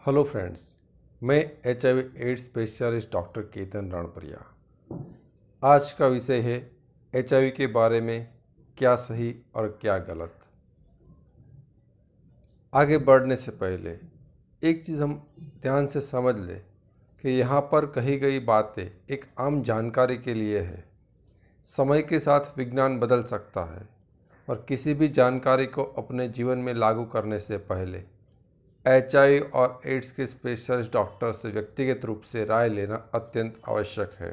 Hello friends, मैं HIV AIDS specialist doctor Ketan Ranpriya. आज का विषय है HIV के बारे में क्या सही और क्या गलत। आगे बढ़ने से पहले एक चीज़ हम ध्यान से समझ लें कि यहाँ पर कही गई बातें एक आम जानकारी के लिए है। समय के साथ विज्ञान बदल सकता है और किसी भी जानकारी को अपने जीवन में लागू करने से पहले HIV और एड्स के स्पेशलिस्ट डॉक्टर से व्यक्तिगत रूप से राय लेना अत्यंत आवश्यक है।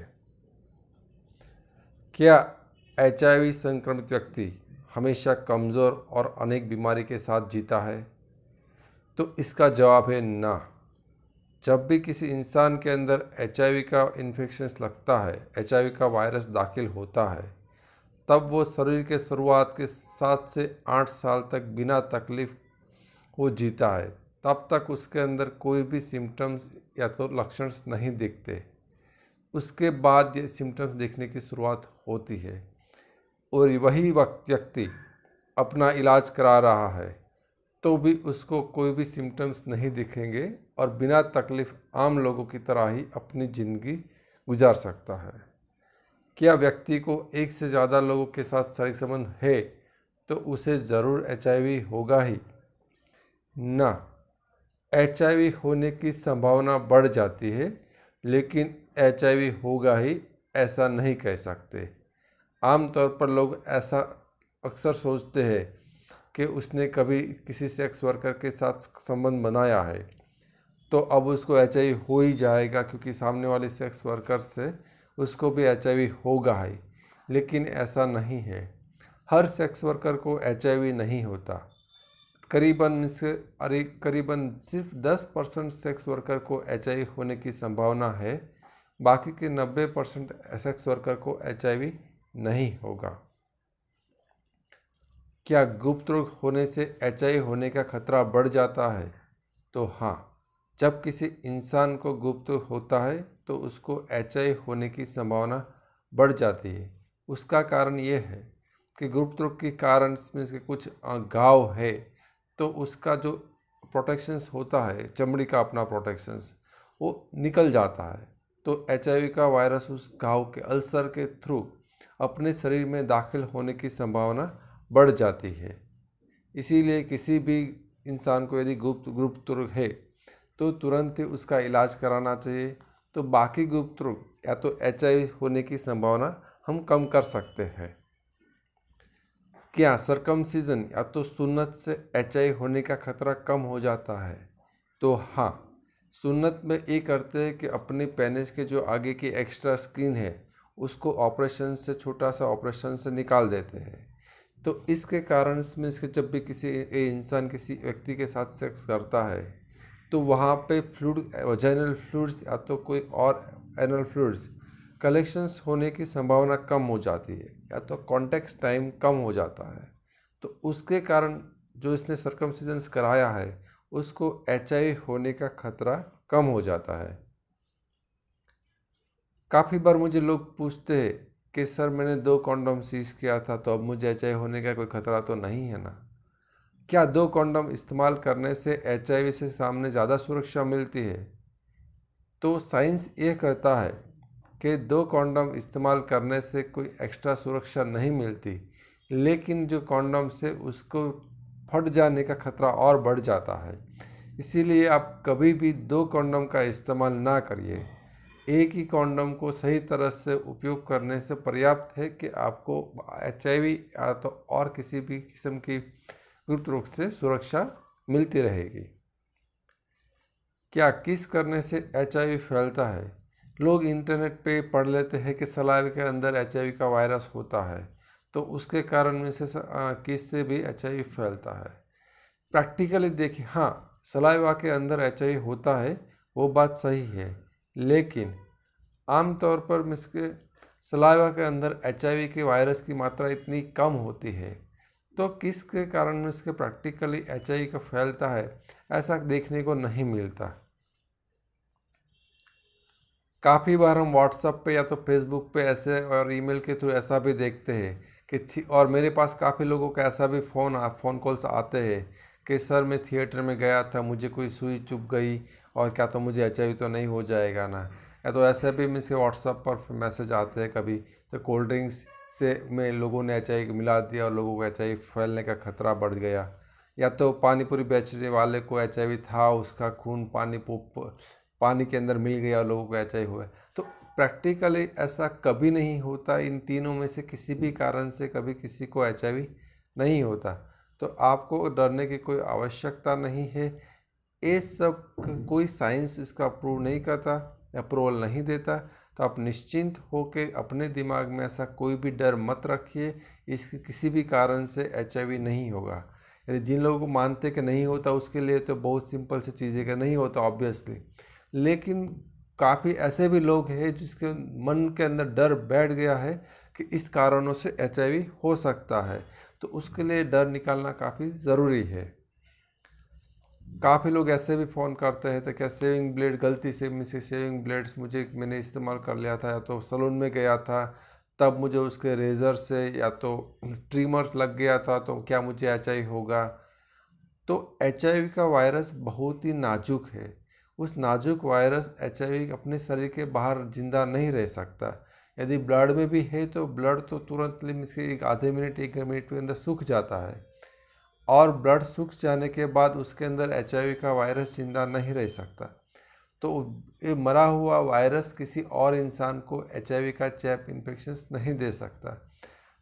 क्या HIV संक्रमित व्यक्ति हमेशा कमज़ोर और अनेक बीमारी के साथ जीता है? तो इसका जवाब है ना। जब भी किसी इंसान के अंदर HIV का इन्फेक्शन लगता है, HIV का वायरस दाखिल होता है, तब वो शरीर के शुरुआत के 7 से 8 साल तक बिना तकलीफ वो जीता है। तब तक उसके अंदर कोई भी सिम्टम्स या तो लक्षण नहीं दिखते। उसके बाद ये सिम्टम्स दिखने की शुरुआत होती है और वही व्यक्ति अपना इलाज करा रहा है तो भी उसको कोई भी सिम्टम्स नहीं दिखेंगे और बिना तकलीफ आम लोगों की तरह ही अपनी ज़िंदगी गुजार सकता है। क्या व्यक्ति को एक से ज़्यादा लोगों के साथ शारीरिक संबंध है तो उसे ज़रूर HIV होगा ही? ना, HIV होने की संभावना बढ़ जाती है, लेकिन HIV होगा ही ऐसा नहीं कह सकते। आमतौर पर लोग ऐसा अक्सर सोचते हैं कि उसने कभी किसी सेक्स वर्कर के साथ संबंध बनाया है तो अब उसको HIV हो ही जाएगा, क्योंकि सामने वाले सेक्स वर्कर से उसको भी HIV होगा ही। लेकिन ऐसा नहीं है। हर सेक्स वर्कर को HIV नहीं होता। करीबन सिर्फ 10% सेक्स वर्कर को HIV होने की संभावना है। बाकी के 90% सेक्स वर्कर को HIV नहीं होगा। क्या गुप्त रोग होने से HIV होने का खतरा बढ़ जाता है? तो हाँ, जब किसी इंसान को गुप्त रोग होता है तो उसको HIV होने की संभावना बढ़ जाती है। उसका कारण ये है कि गुप्त रोग के कारण इसमें से कुछ घाव है तो उसका जो प्रोटेक्शंस होता है, चमड़ी का अपना प्रोटेक्शंस, वो निकल जाता है। तो HIV का वायरस उस घाव के अल्सर के थ्रू अपने शरीर में दाखिल होने की संभावना बढ़ जाती है। इसीलिए किसी भी इंसान को यदि गुप्त रोग है तो तुरंत ही उसका इलाज कराना चाहिए। तो बाकी गुप्त रोग या तो HIV होने की संभावना हम कम कर सकते हैं। क्या सर्कमसिजन या तो सुन्नत से HIV होने का खतरा कम हो जाता है? तो हाँ, सुन्नत में ये करते हैं कि अपने पेनिस के जो आगे की एक्स्ट्रा स्किन है उसको ऑपरेशन से, छोटा सा ऑपरेशन से निकाल देते हैं। तो इसके कारण इसमें इसके जब भी किसी इंसान किसी व्यक्ति के साथ सेक्स करता है तो वहाँ पे फ्लूइड, वजाइनल फ्लूइड्स या तो कोई और एनल फ्लूइड्स कलेक्शंस होने की संभावना कम हो जाती है या तो कॉन्टेक्ट टाइम कम हो जाता है। तो उसके कारण जो इसने सर्कमसिजन कराया है उसको HIV होने का खतरा कम हो जाता है। काफ़ी बार मुझे लोग पूछते हैं कि सर, मैंने 2 कॉन्डोम यूज़ किया था तो अब मुझे HIV होने का कोई खतरा तो नहीं है ना? क्या 2 कॉन्डोम इस्तेमाल करने से HIV से सामने ज़्यादा सुरक्षा मिलती है? तो साइंस ये कहता है कि 2 कॉन्डोम इस्तेमाल करने से कोई एक्स्ट्रा सुरक्षा नहीं मिलती, लेकिन जो कॉन्डोम से उसको फट जाने का खतरा और बढ़ जाता है। इसीलिए आप कभी भी 2 कॉन्डोम का इस्तेमाल ना करिए। एक ही कॉन्डोम को सही तरह से उपयोग करने से पर्याप्त है कि आपको HIV या तो और किसी भी किस्म की गुप्त रोग से सुरक्षा मिलती रहेगी। क्या किस करने से HIV फैलता है? लोग इंटरनेट पे पढ़ लेते हैं कि सलाइवा के अंदर HIV का वायरस होता है तो उसके कारण में से किस से भी HIV फैलता है। प्रैक्टिकली देखिए, हाँ, सलाइवा के अंदर HIV होता है, वो बात सही है, लेकिन आमतौर पर इसके सलाइवा के अंदर HIV के वायरस की मात्रा इतनी कम होती है तो किसके कारण इसके प्रैक्टिकली HIV का फैलता है ऐसा देखने को नहीं मिलता। काफ़ी बार हम व्हाट्सएप पे या तो फेसबुक पे ऐसे और ईमेल के थ्रू ऐसा भी देखते हैं कि और मेरे पास काफ़ी लोगों का ऐसा भी फ़ोन कॉल्स आते हैं कि सर मैं थिएटर में गया था, मुझे कोई सुई चुभ गई और क्या तो मुझे HIV तो नहीं हो जाएगा ना। या तो ऐसे भी मीन्स के व्हाट्सएप पर मैसेज आते हैं कभी, तो कोल्ड ड्रिंक्स से में लोगों ने HIV मिला दिया और लोगों को HIV फैलने का खतरा बढ़ गया। या तो पानी पूरी बेचने वाले को HIV था, उसका खून पानी के अंदर मिल गया और लोगों को HIV हुआ। तो प्रैक्टिकली ऐसा कभी नहीं होता, इन तीनों में से किसी भी कारण से कभी किसी को HIV नहीं होता। तो आपको डरने की कोई आवश्यकता नहीं है। ये सब कोई साइंस इसका अप्रूव नहीं करता, अप्रूवल नहीं देता। तो आप निश्चिंत होकर अपने दिमाग में ऐसा कोई भी डर मत रखिए, इसके किसी भी कारण से HIV नहीं होगा। यदि जिन लोगों को मानते कि नहीं होता उसके लिए तो बहुत सिंपल सी चीज़ है कि नहीं होता ऑब्वियसली, लेकिन काफ़ी ऐसे भी लोग हैं जिसके मन के अंदर डर बैठ गया है कि इस कारणों से HIV हो सकता है, तो उसके लिए डर निकालना काफ़ी ज़रूरी है। काफ़ी लोग ऐसे भी फ़ोन करते हैं तो क्या सेविंग ब्लेड गलती से सेविंग ब्लेड्स मैंने इस्तेमाल कर लिया था, या तो सैलून में गया था तब मुझे उसके रेज़र से या तो ट्रिमर लग गया था, तो क्या मुझे HIV होगा। तो HIV का वायरस बहुत ही नाजुक है। उस नाजुक वायरस HIV अपने शरीर के बाहर जिंदा नहीं रह सकता। यदि ब्लड में भी है तो ब्लड तो तुरंत एक आधे मिनट 1 मिनट के अंदर सूख जाता है, और ब्लड सूख जाने के बाद उसके अंदर HIV का वायरस जिंदा नहीं रह सकता। तो ये मरा हुआ वायरस किसी और इंसान को HIV का चेप इन्फेक्शन नहीं दे सकता।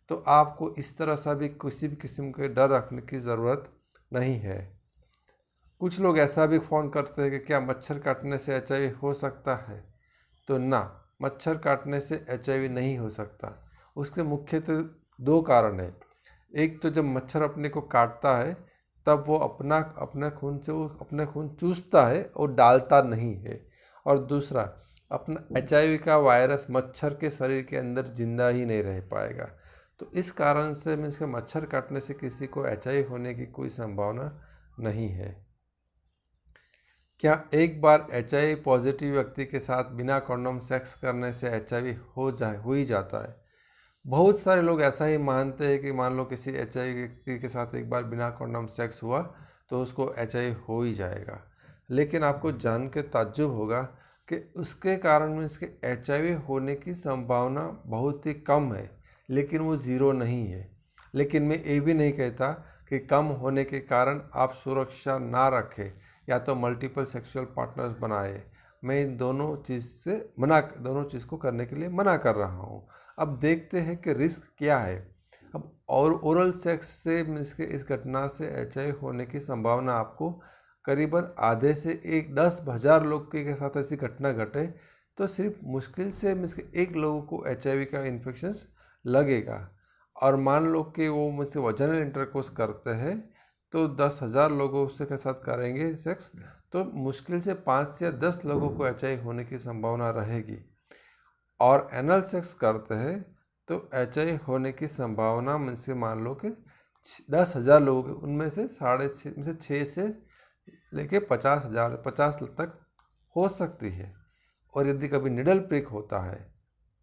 तो आपको इस तरह सा भी किसी भी किस्म के डर रखने की ज़रूरत नहीं है। कुछ लोग ऐसा भी फ़ोन करते हैं कि क्या मच्छर काटने से HIV हो सकता है। तो ना, मच्छर काटने से HIV नहीं हो सकता। उसके मुख्यतः 2 कारण हैं। एक तो जब मच्छर अपने को काटता है तब वो अपना खून चूसता है और डालता नहीं है। और दूसरा, अपना HIV का वायरस मच्छर के शरीर के अंदर जिंदा ही नहीं रह पाएगा। तो इस कारण से मीन्स के मच्छर काटने से किसी को HIV होने की कोई संभावना नहीं है। क्या एक बार HIV पॉजिटिव व्यक्ति के साथ बिना कंडोम सेक्स करने से HIV हो ही जाता है? बहुत सारे लोग ऐसा ही मानते हैं कि मान लो किसी HIV व्यक्ति के साथ एक बार बिना कंडोम सेक्स हुआ तो उसको HIV हो ही जाएगा। लेकिन आपको जान के ताज्जुब होगा कि उसके कारण में इसके HIV होने की संभावना बहुत ही कम है, लेकिन वो ज़ीरो नहीं है। लेकिन मैं ये भी नहीं कहता कि कम होने के कारण आप सुरक्षा ना रखें या तो मल्टीपल सेक्सुअल पार्टनर्स बनाए। मैं इन दोनों चीज़ को करने के लिए मना कर रहा हूँ। अब देखते हैं कि रिस्क क्या है। अब और ओरल सेक्स से इस घटना से HIV होने की संभावना आपको करीबन आधे से 10,000 लोग के साथ ऐसी घटना घटे तो सिर्फ मुश्किल से एक लोगों को HIV का इन्फेक्शन लगेगा। और मान लो कि वो मुझसे वजनल इंटरकोर्स करते हैं तो 10,000 लोगों से के साथ करेंगे सेक्स, तो मुश्किल से 5 से 10 लोगों को HIV होने की संभावना रहेगी। और एनल सेक्स करते हैं तो HIV होने की संभावना मुझसे मान लो कि 10,000 लोगों के उनमें से 6.5 से लेके 50 तक हो सकती है। और यदि कभी निडल प्रिक होता है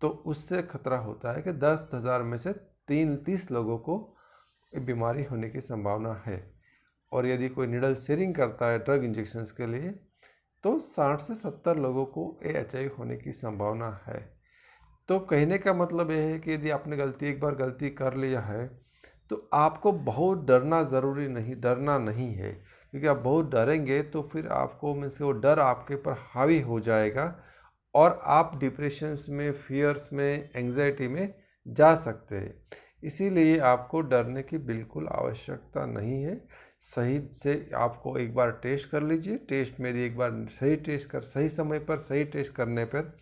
तो उससे खतरा होता है कि 10,000 में से 30 लोगों को बीमारी होने की संभावना है। और यदि कोई निडल शेयरिंग करता है ड्रग इंजेक्शंस के लिए तो 60 से 70 लोगों को HIV होने की संभावना है। तो कहने का मतलब यह है कि यदि आपने एक बार गलती कर लिया है तो आपको बहुत डरना नहीं है, क्योंकि आप बहुत डरेंगे तो फिर आपको वो डर आपके ऊपर हावी हो जाएगा और आप डिप्रेशंस में, फियर्स में, एंग्जाइटी में जा सकते हैं। इसीलिए आपको डरने की बिल्कुल आवश्यकता नहीं है। सही से आपको एक बार टेस्ट कर लीजिए। टेस्ट में एक बार सही समय पर सही टेस्ट करने पर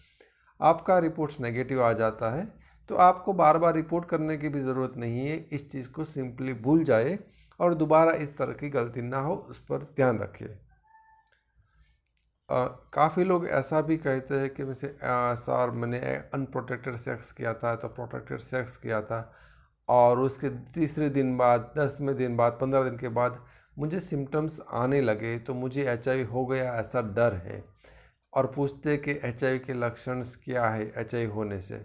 आपका रिपोर्ट्स नेगेटिव आ जाता है तो आपको बार बार रिपोर्ट करने की भी ज़रूरत नहीं है। इस चीज़ को सिंपली भूल जाए और दोबारा इस तरह की गलती ना हो, उस पर ध्यान रखिए। काफ़ी लोग ऐसा भी कहते हैं कि सर मैंने अनप्रोटेक्टेड सेक्स किया था, तो प्रोटेक्टेड सेक्स किया था और उसके तीसरे दिन बाद, 10वें दिन बाद, 15 दिन के बाद मुझे सिम्टम्स आने लगे तो मुझे HIV हो गया, ऐसा डर है। और पूछते कि HIV के लक्षण क्या है HIV होने से।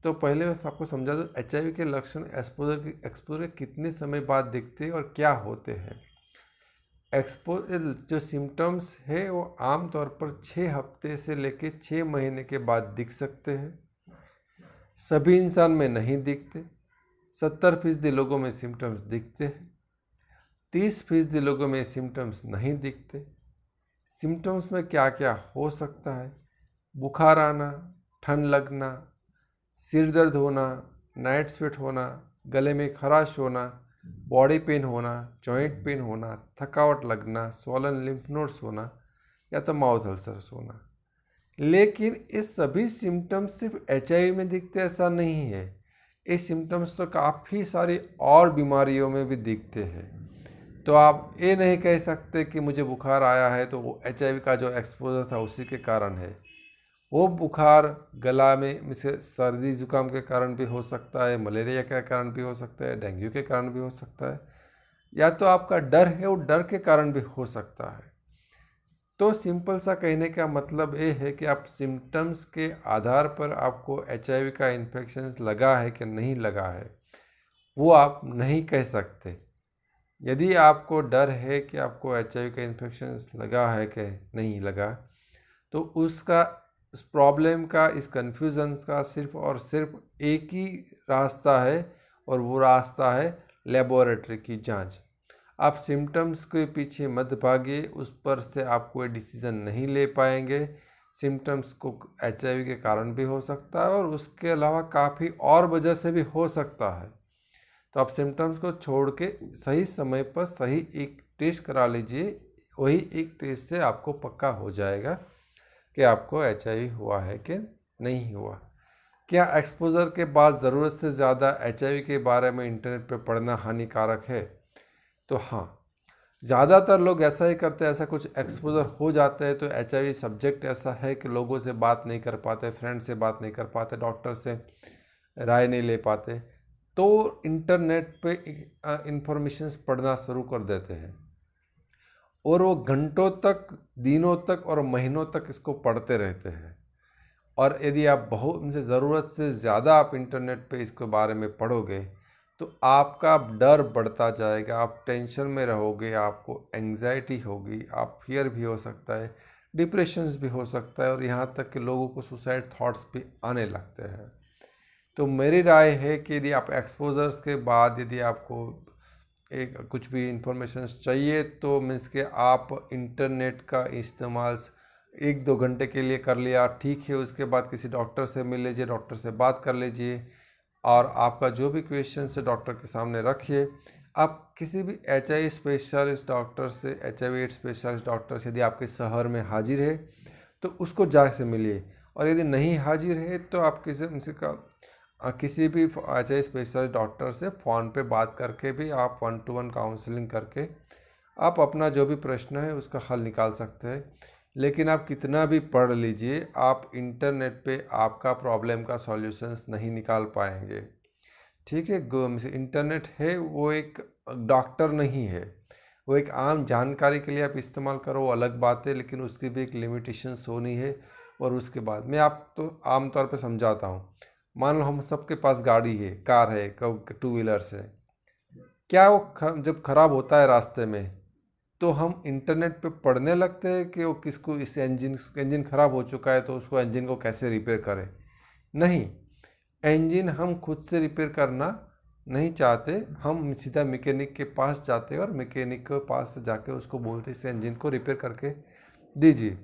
तो पहले मैं आपको समझा दूँ HIV के लक्षण एक्सपोजर के कितने समय बाद दिखते और क्या होते हैं। जो सिम्टम्स है वो आम तौर पर 6 हफ्ते से लेके 6 महीने के बाद दिख सकते हैं। सभी इंसान में नहीं दिखते। 70% लोगों में सिम्टम्स दिखते हैं, 30% लोगों में सिम्टम्स नहीं दिखते। सिम्टम्स में क्या क्या हो सकता है? बुखार आना, ठंड लगना, सिर दर्द होना, नाइट स्वेट होना, गले में खराश होना, बॉडी पेन होना, जॉइंट पेन होना, थकावट लगना, स्वॉलन लिम्फ नोड्स होना या तो माउथ अल्सर्स होना। लेकिन ये सभी सिम्टम्स सिर्फ HIV में दिखते ऐसा नहीं है। ये सिम्टम्स तो काफ़ी सारी और बीमारियों में भी दिखते हैं। तो आप ये नहीं कह सकते कि मुझे बुखार आया है तो वो HIV का जो एक्सपोजर था उसी के कारण है। वो बुखार गला में से सर्दी जुकाम के कारण भी हो सकता है, मलेरिया के कारण भी हो सकता है, डेंगू के कारण भी हो सकता है, या तो आपका डर है वो डर के कारण भी हो सकता है। तो सिंपल सा कहने का मतलब ये है कि आप सिम्टम्स के आधार पर आपको HIV का इन्फेक्शन लगा है कि नहीं लगा है वो आप नहीं कह सकते। यदि आपको डर है कि आपको HIV का इन्फेक्शन लगा है कि नहीं लगा, तो उस प्रॉब्लम का, इस कन्फ्यूज़न का सिर्फ और सिर्फ एक ही रास्ता है, और वो रास्ता है लेबोरेटरी की जांच। आप सिम्टम्स के पीछे मत भागिए, उस पर से आप कोई डिसीज़न नहीं ले पाएंगे। सिम्टम्स को HIV के कारण भी हो सकता है और उसके अलावा काफ़ी और वजह से भी हो सकता है। तो आप सिम्टम्स को छोड़ के सही समय पर सही एक टेस्ट करा लीजिए। वही एक टेस्ट से आपको पक्का हो जाएगा कि आपको HIV हुआ है कि नहीं हुआ। क्या एक्सपोजर के बाद ज़रूरत से ज़्यादा HIV के बारे में इंटरनेट पर पढ़ना हानिकारक है? तो हाँ, ज़्यादातर लोग ऐसा ही करते हैं। ऐसा कुछ एक्सपोजर हो जाता है तो HIV सब्जेक्ट ऐसा है कि लोगों से बात नहीं कर पाते, फ्रेंड से बात नहीं कर पाते, डॉक्टर से राय नहीं ले पाते, तो इंटरनेट पे इंफॉर्मेशंस पढ़ना शुरू कर देते हैं और वो घंटों तक, दिनों तक और महीनों तक इसको पढ़ते रहते हैं। और यदि आप बहुत उनसे ज़रूरत से ज़्यादा आप इंटरनेट पे इसके बारे में पढ़ोगे तो आपका डर बढ़ता जाएगा, आप टेंशन में रहोगे, आपको एंग्जाइटी होगी, आप फियर भी हो सकता है, डिप्रेशंस भी हो सकता है, और यहाँ तक कि लोगों को सुसाइड थॉट्स भी आने लगते हैं। तो मेरी राय है कि यदि आप एक्सपोजर्स के बाद यदि आपको एक कुछ भी इंफॉर्मेशन चाहिए तो मीन्स के आप इंटरनेट का इस्तेमाल 1-2 घंटे के लिए कर लिया, ठीक है। उसके बाद किसी डॉक्टर से मिल लीजिए, डॉक्टर से बात कर लीजिए और आपका जो भी क्वेश्चन है डॉक्टर के सामने रखिए। आप किसी भी HIV स्पेशलिस्ट डॉक्टर से, HIV एड्स स्पेशलिस्ट डॉक्टर से यदि आपके शहर में हाजिर है तो उसको जाके मिलिए, और यदि नहीं हाजिर है तो आप किसी भी HIV स्पेशलिस्ट डॉक्टर से फ़ोन पे बात करके भी आप 1-to-1 काउंसलिंग करके आप अपना जो भी प्रश्न है उसका हल निकाल सकते हैं। लेकिन आप कितना भी पढ़ लीजिए, आप इंटरनेट पे आपका प्रॉब्लम का सॉल्यूशंस नहीं निकाल पाएंगे, ठीक है। इंटरनेट है वो एक डॉक्टर नहीं है, वो एक आम जानकारी के लिए आप इस्तेमाल करो वो अलग बात है, लेकिन उसकी भी एक लिमिटेशंस होनी है। और उसके बाद मैं आप तो आम तौर पे समझाता हूँ। मान लो हम सबके पास गाड़ी है, कार है, 2 व्हीलर्स है। क्या वो जब ख़राब होता है रास्ते में तो हम इंटरनेट पे पढ़ने लगते हैं कि वो किसको, इस इंजन ख़राब हो चुका है तो उसको इंजन को कैसे रिपेयर करें? नहीं, इंजन हम खुद से रिपेयर करना नहीं चाहते, हम सीधा मैकेनिक के पास जाते हैं और मैकेनिक के पास जाके उसको बोलते इस इंजन को रिपेयर करके दीजिए।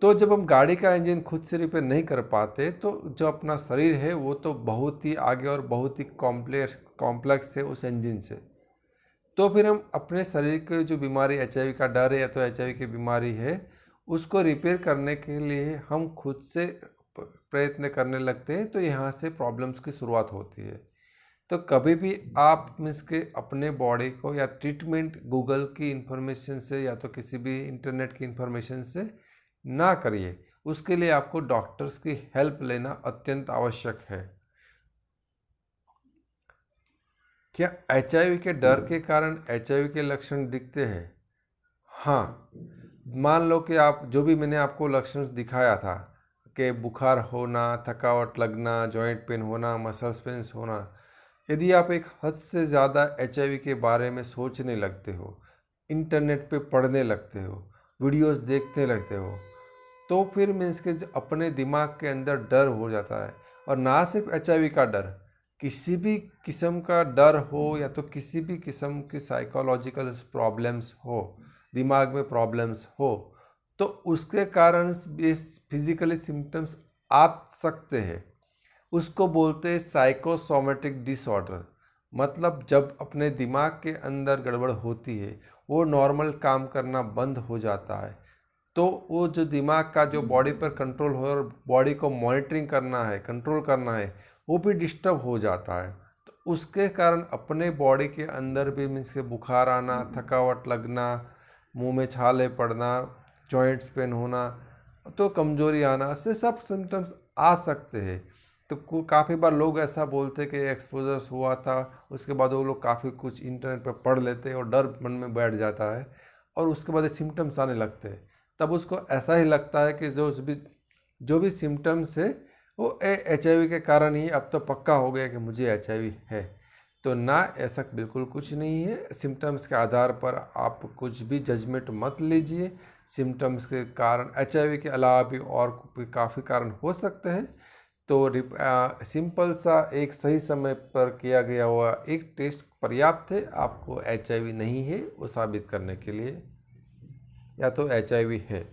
तो जब हम गाड़ी का इंजन खुद से रिपेयर नहीं कर पाते तो जो अपना शरीर है वो तो बहुत ही आगे और बहुत ही कॉम्प्लेक्स है उस इंजन से। तो फिर हम अपने शरीर के जो बीमारी HIV का डर है या तो HIV की बीमारी है उसको रिपेयर करने के लिए हम खुद से प्रयत्न करने लगते हैं, तो यहाँ से प्रॉब्लम्स की शुरुआत होती है। तो कभी भी आप मीन्स के अपने बॉडी को या ट्रीटमेंट गूगल की इंफॉर्मेशन से या तो किसी भी इंटरनेट की इंफॉर्मेशन से ना करिए। उसके लिए आपको डॉक्टर्स की हेल्प लेना अत्यंत आवश्यक है। क्या HIV के डर के कारण HIV के लक्षण दिखते हैं? हाँ, मान लो कि आप जो भी मैंने आपको लक्षण दिखाया था कि बुखार होना, थकावट लगना, जॉइंट पेन होना, मसल्स पेन्स होना, यदि आप एक हद से ज़्यादा HIV के बारे में सोचने लगते हो, इंटरनेट पे पढ़ने लगते हो, वीडियोस देखने लगते हो, तो फिर मीन्स के अपने दिमाग के अंदर डर हो जाता है। और ना सिर्फ एचआईवी का डर, किसी भी किस्म का डर हो या तो किसी भी किस्म की साइकोलॉजिकल प्रॉब्लम्स हो, दिमाग में प्रॉब्लम्स हो, तो उसके कारण फिजिकली सिम्टम्स आ सकते हैं। उसको बोलते हैं साइकोसोमेटिक डिसऑर्डर। मतलब जब अपने दिमाग के अंदर गड़बड़ होती है, वो नॉर्मल काम करना बंद हो जाता है, तो वो जो दिमाग का जो बॉडी पर कंट्रोल हो और बॉडी को मॉनिटरिंग करना है, कंट्रोल करना है, वो भी डिस्टर्ब हो जाता है। तो उसके कारण अपने बॉडी के अंदर भी मीन्स के बुखार आना, थकावट लगना, मुंह में छाले पड़ना, जॉइंट्स पेन होना, तो कमजोरी आना, ऐसे सब सिम्टम्स आ सकते हैं। तो काफ़ी बार लोग ऐसा बोलते कि एक्सपोजर्स हुआ था, उसके बाद वो लोग काफ़ी कुछ इंटरनेट पर पढ़ लेते हैं और डर मन में बैठ जाता है और उसके बाद सिम्टम्स आने लगते हैं। तब उसको ऐसा ही लगता है कि जो भी सिम्टम्स है वो एचआईवी के कारण ही, अब तो पक्का हो गया कि मुझे एचआईवी है। तो ना, ऐसा बिल्कुल कुछ नहीं है। सिम्टम्स के आधार पर आप कुछ भी जजमेंट मत लीजिए। सिम्टम्स के कारण एचआईवी के अलावा भी और भी काफ़ी कारण हो सकते हैं। तो सिंपल सा एक सही समय पर किया गया हुआ एक टेस्ट पर्याप्त है आपको एचआईवी नहीं है वो साबित करने के लिए, या तो एचआईवी है।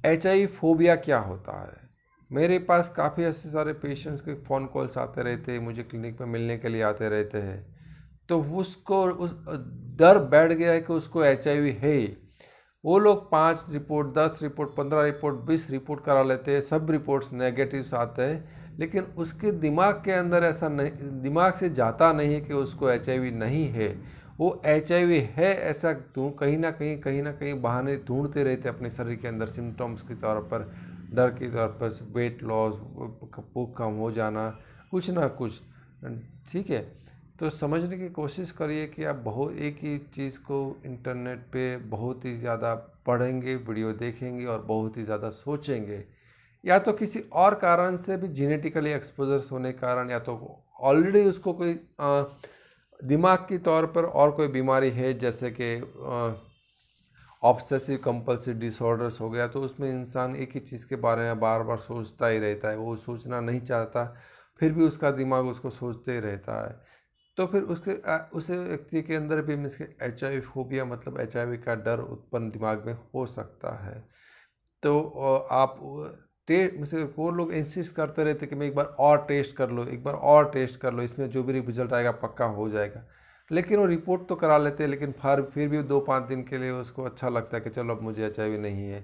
एचआईवी फोबिया क्या होता है? मेरे पास काफ़ी ऐसे सारे पेशेंट्स के फ़ोन कॉल्स आते रहते हैं, मुझे क्लिनिक में मिलने के लिए आते रहते हैं। तो उसको उस डर बैठ गया है कि उसको एचआईवी है। वो लोग 5 रिपोर्ट, 10 रिपोर्ट, 15 रिपोर्ट, 20 रिपोर्ट करा लेते हैं, सब रिपोर्ट्स नेगेटिव्स आते हैं, लेकिन उसके दिमाग के अंदर ऐसा नहीं, दिमाग से जाता नहीं है कि उसको एचआईवी नहीं है। वो एचआईवी है ऐसा कहीं ना कहीं बहाने ढूंढते रहते अपने शरीर के अंदर, सिम्टम्स के तौर पर, डर के तौर पर, वेट लॉस, भूख कम हो जाना, कुछ ना कुछ। ठीक है, तो समझने की कोशिश करिए कि आप बहुत एक ही चीज़ को इंटरनेट पे बहुत ही ज़्यादा पढ़ेंगे, वीडियो देखेंगे और बहुत ही ज़्यादा सोचेंगे, या तो किसी और कारण से भी जेनेटिकली एक्सपोजर्स होने के कारण, या तो ऑलरेडी उसको कोई दिमाग के तौर पर और कोई बीमारी है, जैसे कि ऑब्सेसिव कंपल्सिव डिसऑर्डर्स हो गया, तो उसमें इंसान एक ही चीज़ के बारे में बार बार सोचता ही रहता है, वो सोचना नहीं चाहता, फिर भी उसका दिमाग उसको सोचते ही रहता है। तो फिर उस व्यक्ति के अंदर भी मीन्स एचआईवी फोबिया, मतलब एचआईवी का डर उत्पन्न दिमाग में हो सकता है। तो आप वो लोग इंसिस्ट करते रहते कि मैं एक बार और टेस्ट कर लो, एक बार और टेस्ट कर लो, इसमें जो भी रिजल्ट आएगा पक्का हो जाएगा। लेकिन वो रिपोर्ट तो करा लेते हैं, लेकिन फिर भी 2-5 दिन के लिए उसको अच्छा लगता है कि चलो अब मुझे एचआईवी नहीं है,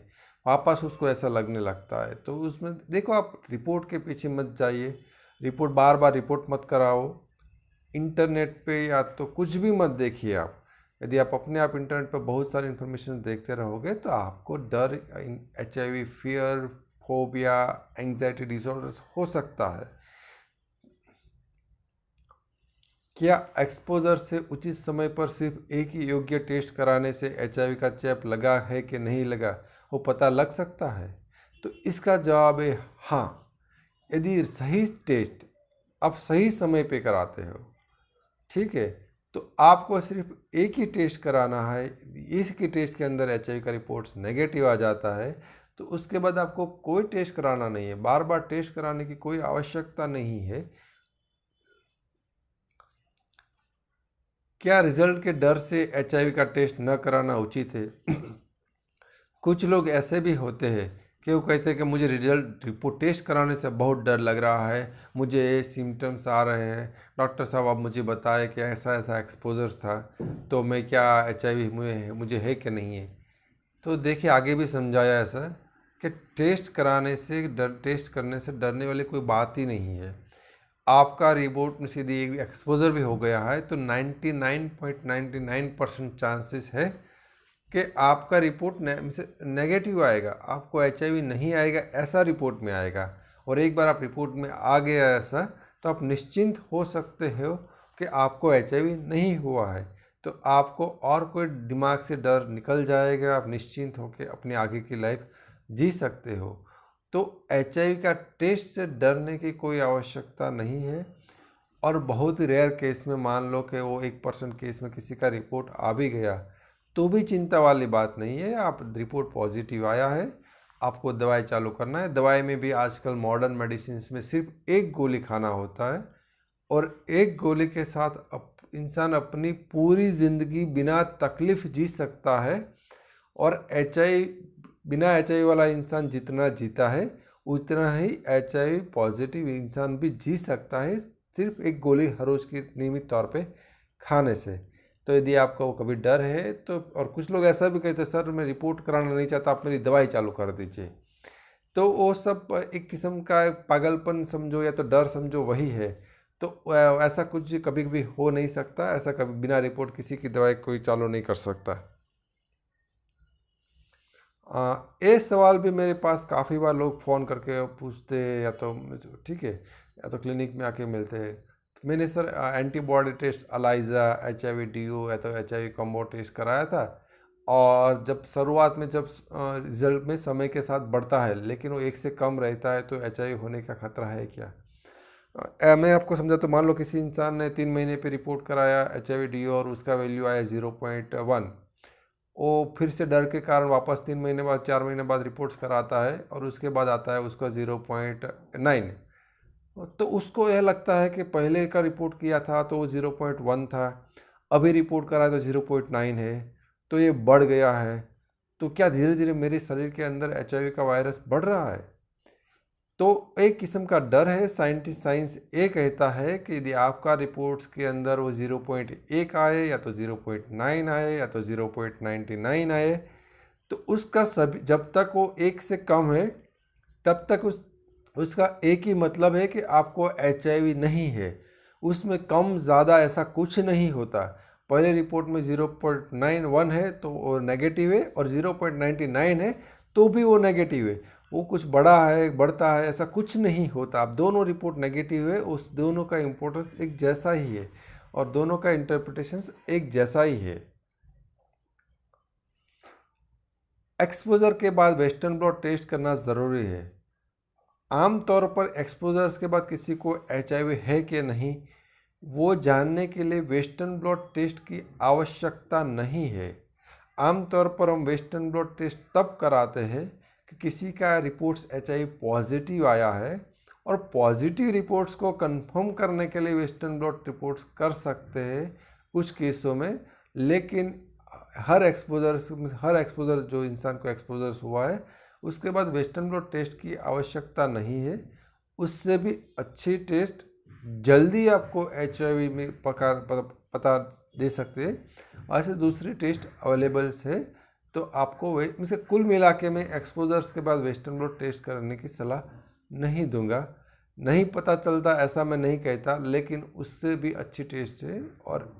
वापस उसको ऐसा लगने लगता है। तो उसमें देखो, आप रिपोर्ट के पीछे मत जाइए, रिपोर्ट बार बार रिपोर्ट मत कराओ। इंटरनेट पे या तो कुछ भी मत देखिए आप। यदि आप अपने आप इंटरनेट पर बहुत सारी इन्फॉर्मेशन देखते रहोगे तो आपको डर, HIV, fear, phobia, anxiety disorders हो सकता है। क्या एक्सपोजर से उचित समय पर सिर्फ एक ही योग्य टेस्ट कराने से एचआईवी का चेप लगा है कि नहीं लगा वो पता लग सकता है? तो इसका जवाब है हाँ। यदि सही टेस्ट आप सही समय पे कराते हो, ठीक है, तो आपको सिर्फ एक ही टेस्ट कराना है। इसके टेस्ट के अंदर एचआईवी का रिपोर्ट्स नेगेटिव आ जाता है तो उसके बाद आपको कोई टेस्ट कराना नहीं है, बार बार टेस्ट कराने की कोई आवश्यकता नहीं है। क्या रिजल्ट के डर से एचआईवी का टेस्ट न कराना उचित है? कुछ लोग ऐसे भी होते हैं कि वो कहते हैं कि मुझे रिपोर्ट टेस्ट कराने से बहुत डर लग रहा है, मुझे ये सिम्टम्स आ रहे हैं, डॉक्टर साहब आप मुझे बताएं कि ऐसा ऐसा एक्सपोजर था, तो मैं क्या एचआईवी मुझे है कि नहीं है? तो देखिए, आगे भी समझाया ऐसा कि टेस्ट करने से डरने वाली कोई बात ही नहीं है। आपका रिपोर्ट में सीधी एक्सपोजर भी हो गया है तो 99.99% चांसेस है कि आपका रिपोर्ट नेगेटिव आएगा, आपको एचआईवी नहीं आएगा ऐसा रिपोर्ट में आएगा। और एक बार आप रिपोर्ट में आ गया ऐसा, तो आप निश्चिंत हो सकते हो कि आपको एचआईवी नहीं हुआ है। तो आपको और कोई दिमाग से डर निकल जाएगा, आप निश्चिंत होकर अपनी आगे की लाइफ जी सकते हो। तो एचआईवी का टेस्ट से डरने की कोई आवश्यकता नहीं है। और बहुत ही रेयर केस में मान लो कि वो 1% केस में किसी का रिपोर्ट आ भी गया, तो भी चिंता वाली बात नहीं है। आप रिपोर्ट पॉजिटिव आया है, आपको दवाई चालू करना है। दवाई में भी आजकल मॉडर्न मेडिसिन में सिर्फ एक गोली खाना होता है और एक गोली के साथ इंसान अपनी पूरी ज़िंदगी बिना तकलीफ़ जी सकता है। और बिना HIV वाला इंसान जितना जीता है उतना ही HIV पॉजिटिव इंसान भी जी सकता है, सिर्फ एक गोली हर रोज़ की नियमित तौर पे खाने से। तो यदि आपको कभी डर है तो, और कुछ लोग ऐसा भी कहते हैं सर मैं रिपोर्ट कराना नहीं चाहता, आप मेरी दवाई चालू कर दीजिए, तो वो सब एक किस्म का पागलपन समझो या तो डर समझो, वही है। तो ऐसा कुछ कभी कभी हो नहीं सकता, ऐसा कभी बिना रिपोर्ट किसी की दवाई कोई चालू नहीं कर सकता। ये सवाल भी मेरे पास काफ़ी बार लोग फ़ोन करके पूछते हैं, या तो ठीक है, या तो क्लिनिक में आके मिलते हैं। मैंने sir antibody test ELISA, HIV DO या तो HIV कॉम्बो टेस्ट कराया था, और जब शुरुआत में जब रिजल्ट में समय के साथ बढ़ता है लेकिन वो 1 से कम रहता है, तो HIV होने का खतरा है क्या? मैं आपको समझा तो मान लो किसी इंसान ने 3 महीने पे रिपोर्ट कराया HIV DO और उसका वैल्यू आया 0.1, वो फिर से डर के कारण वापस 3 महीने बाद 4 महीने बाद रिपोर्ट्स कराता है और उसके बाद आता है उसका 0.9, तो उसको यह लगता है कि पहले का रिपोर्ट किया था तो वो 0.1 था, अभी रिपोर्ट करा तो 0.9 है, तो ये बढ़ गया है। तो क्या धीरे धीरे मेरे शरीर के अंदर HIV का वायरस बढ़ रहा है? तो एक किस्म का डर है। साइंस ये कहता है कि यदि आपका रिपोर्ट्स के अंदर वो 0.1 आए या तो 0.9 आए या तो 0.99 आए, तो उसका सभी जब तक वो 1 से कम है तब तक उसका एक ही मतलब है कि आपको HIV नहीं है। उसमें कम ज़्यादा ऐसा कुछ नहीं होता। पहले रिपोर्ट में 0.91 है तो वो नेगेटिव है, और 0.99 है तो भी वो नेगेटिव है। वो कुछ बड़ा है बढ़ता है ऐसा कुछ नहीं होता। अब दोनों रिपोर्ट नेगेटिव है, उस दोनों का इम्पोर्टेंस एक जैसा ही है और दोनों का इंटरप्रिटेशन एक जैसा ही है। एक्सपोजर के बाद वेस्टर्न ब्लॉट टेस्ट करना ज़रूरी है। आमतौर पर एक्सपोजर्स के बाद किसी को HIV है कि नहीं वो जानने के लिए वेस्टर्न ब्लॉट टेस्ट की आवश्यकता नहीं है। आमतौर पर हम वेस्टर्न ब्लॉट टेस्ट तब कराते हैं कि किसी का रिपोर्ट्स HIV पॉजिटिव आया है, और पॉजिटिव रिपोर्ट्स को कंफर्म करने के लिए वेस्टर्न ब्लॉट रिपोर्ट्स कर सकते हैं कुछ केसों में। लेकिन हर एक्सपोजर जो इंसान को एक्सपोजर हुआ है उसके बाद वेस्टर्न ब्लॉट टेस्ट की आवश्यकता नहीं है। उससे भी अच्छी टेस्ट जल्दी आपको HIV में पता दे सकते हैं। ऐसे दूसरी टेस्ट अवेलेबल्स है, तो आपको वैसे कुल मिला के मैं एक्सपोजर्स के बाद वेस्टर्न ब्लॉट टेस्ट करने की सलाह नहीं दूंगा। नहीं पता चलता ऐसा मैं नहीं कहता, लेकिन उससे भी अच्छी टेस्ट है और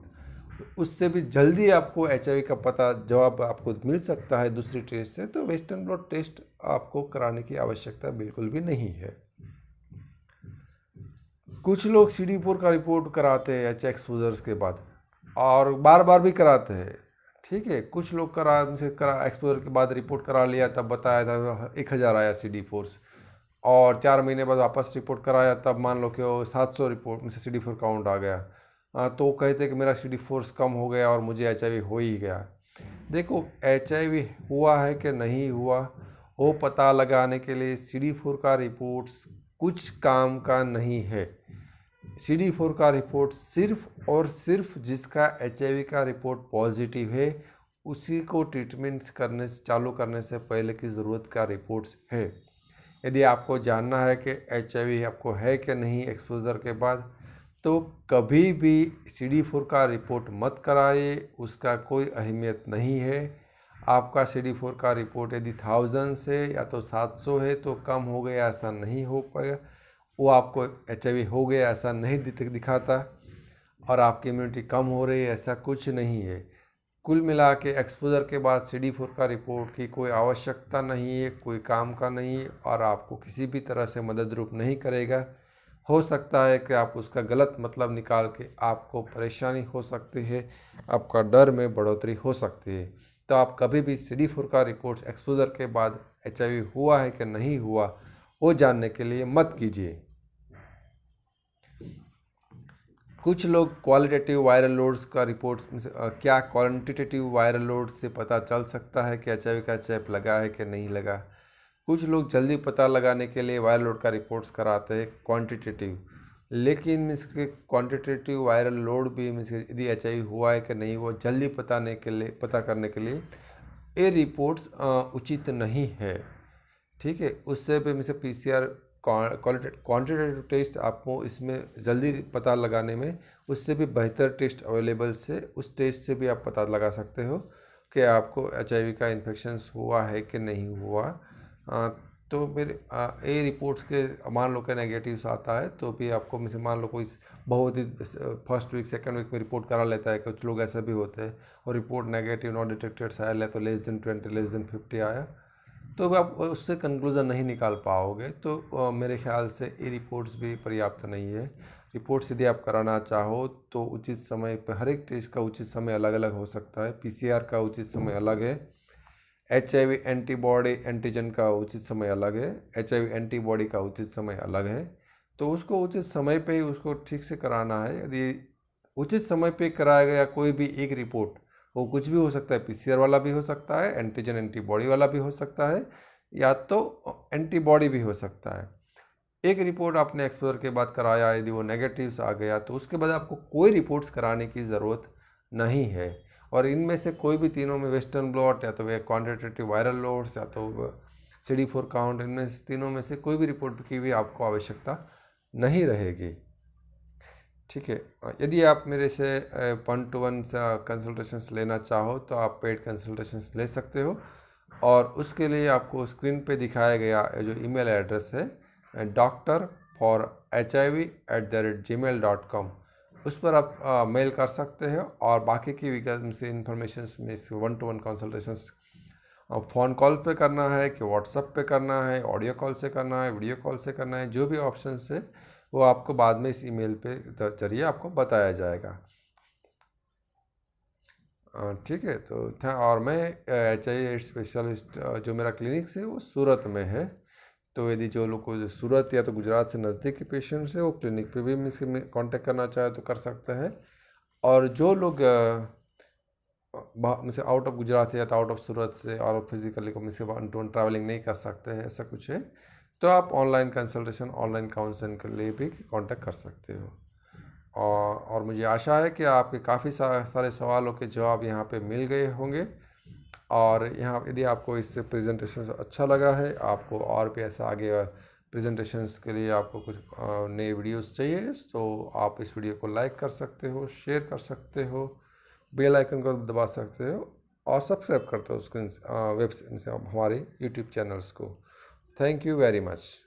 उससे भी जल्दी आपको HIV का पता जवाब आपको मिल सकता है दूसरी टेस्ट से। तो वेस्टर्न ब्लॉट टेस्ट आपको कराने की आवश्यकता बिल्कुल भी नहीं है। कुछ लोग CD4 का रिपोर्ट कराते हैं एक्सपोजर्स के बाद और बार बार भी कराते हैं, ठीक है। कुछ लोग करा एक्सपोजर के बाद रिपोर्ट करा लिया, तब बताया था 1000 आया CD4, और 4 महीने बाद वापस रिपोर्ट कराया तब मान लो कि वो 700 रिपोर्ट में से CD4 काउंट आ गया। तो कहते हैं कि मेरा CD4 कम हो गया और मुझे HIV हो ही गया। देखो HIV हुआ है कि नहीं हुआ वो पता लगाने के लिए CD4 का रिपोर्ट्स कुछ काम का नहीं है। CD4 का रिपोर्ट सिर्फ और सिर्फ जिसका HIV का रिपोर्ट पॉजिटिव है उसी को ट्रीटमेंट चालू करने से पहले की ज़रूरत का रिपोर्ट्स है। यदि आपको जानना है कि HIV आपको है कि नहीं एक्सपोजर के बाद, तो कभी भी CD4 का रिपोर्ट मत कराइए, उसका कोई अहमियत नहीं है। आपका CD4 का रिपोर्ट यदि 1000 है या तो 700 है तो कम हो गया ऐसा नहीं हो पाएगा, वो आपको HIV हो गया ऐसा नहीं दिखाता, और आपकी इम्यूनिटी कम हो रही है ऐसा कुछ नहीं है। कुल मिला के एक्सपोजर के बाद CD4 का रिपोर्ट की कोई आवश्यकता नहीं है, कोई काम का नहीं है, और आपको किसी भी तरह से मदद रूप नहीं करेगा। हो सकता है कि आप उसका गलत मतलब निकाल के आपको परेशानी हो सकती है, आपका डर में बढ़ोतरी हो सकती है। तो आप कभी भी CD4 का रिपोर्ट्स एक्सपोजर के बाद HIV हुआ है कि नहीं हुआ वो जानने के लिए मत कीजिए। कुछ लोग क्वालिटेटिव वायरल लोड्स का रिपोर्ट्स में से क्या क्वांटिटेटिव वायरल लोड से पता चल सकता है कि एचआईवी का चेप लगा है कि नहीं लगा। कुछ लोग जल्दी पता लगाने के लिए वायरल लोड का रिपोर्ट्स कराते हैं क्वांटिटेटिव, लेकिन इसके क्वांटिटेटिव वायरल लोड भी यदि एचआईवी हुआ है कि नहीं हुआ जल्दी पता करने के लिए ये रिपोर्ट्स उचित नहीं है। ठीक है, उससे भी मिसे पीसीआर क्वांटिटेटिव टेस्ट आपको इसमें जल्दी पता लगाने में उससे भी बेहतर टेस्ट अवेलेबल से उस टेस्ट से भी आप पता लगा सकते हो कि आपको एचआईवी का इन्फेक्शन हुआ है कि नहीं हुआ। तो मेरे ए रिपोर्ट्स के मान लो कि नेगेटिव्स आता है तो भी आपको मिसे मान लो कोई बहुत ही फर्स्ट वीक सेकंड वीक में रिपोर्ट करा लेता है। कुछ लोग ऐसे भी होते हैं और रिपोर्ट नेगेटिव नॉट डिटेक्टेड साइल है तो <20 <50 आया तो आप उससे कंक्लूज़न नहीं निकाल पाओगे। तो मेरे ख्याल से ये रिपोर्ट्स भी पर्याप्त नहीं है। रिपोर्ट्स यदि आप कराना चाहो तो उचित समय पर, हर एक टेस्ट का उचित समय अलग अलग हो सकता है। पीसीआर का उचित समय अलग है, एचआईवी एंटीबॉडी एंटीजन का उचित समय अलग है, एचआईवी एंटीबॉडी का उचित समय अलग है। तो उसको उचित समय पे ही उसको ठीक से कराना है। यदि उचित समय पे कराया गया कोई भी एक रिपोर्ट, वो कुछ भी हो सकता है, पीसीआर वाला भी हो सकता है, एंटीजन एंटीबॉडी वाला भी हो सकता है, या तो एंटीबॉडी भी हो सकता है। एक रिपोर्ट आपने एक्सपोजर के बाद कराया, यदि वो नेगेटिव्स आ गया तो उसके बाद आपको कोई रिपोर्ट्स कराने की ज़रूरत नहीं है। और इनमें से कोई भी तीनों में वेस्टर्न ब्लॉट या तो वे क्वांटिटेटिव वायरल लोड्स या तो CD4 काउंट, इनमें से तीनों में से कोई भी रिपोर्ट की भी आपको आवश्यकता नहीं रहेगी। ठीक है, यदि आप मेरे से 1-to-1 कंसल्टेशंस लेना चाहो तो आप पेड कंसल्टेशंस ले सकते हो और उसके लिए आपको स्क्रीन पे दिखाया गया जो ईमेल एड्रेस है doctor4hiv@gmail.com उस पर आप मेल कर सकते हो और बाकी की इन्फॉर्मेशन में 1-to-1 कंसल्टेशंस फ़ोन कॉल पे करना है कि व्हाट्सएप पे करना है, ऑडियो कॉल से करना है, वीडियो कॉल से करना है, जो भी ऑप्शंस है वो आपको बाद में इस ईमेल पे जरिए आपको बताया जाएगा। ठीक है, तो और मैं HIV स्पेशलिस्ट जो मेरा क्लिनिक है वो सूरत में है। तो यदि जो लोग को सूरत या तो गुजरात से नज़दीक के पेशेंट्स है वो क्लिनिक पे भी मुझसे कांटेक्ट करना चाहे तो कर सकते हैं। और जो लोग मुझसे आउट ऑफ गुजरात है या तो आउट ऑफ सूरत से और फिजिकली को मुझसे 1-to-1 ट्रैवलिंग नहीं कर सकते हैं, ऐसा कुछ है तो आप ऑनलाइन कंसल्टेशन, ऑनलाइन काउंसलिंग के लिए भी कांटेक्ट कर सकते हो। और मुझे आशा है कि आपके काफ़ी सारे सवालों के जवाब यहाँ पे मिल गए होंगे। और यहाँ यदि आपको इस प्रेजेंटेशन अच्छा लगा है, आपको और भी ऐसा आगे प्रेजेंटेशंस के लिए आपको कुछ नए वीडियोस चाहिए तो आप इस वीडियो को लाइक कर सकते हो, शेयर कर सकते हो, बेल आइकन को दबा सकते हो और सब्सक्राइब करते हो उसके हमारे यूट्यूब चैनल्स को। Thank you very much.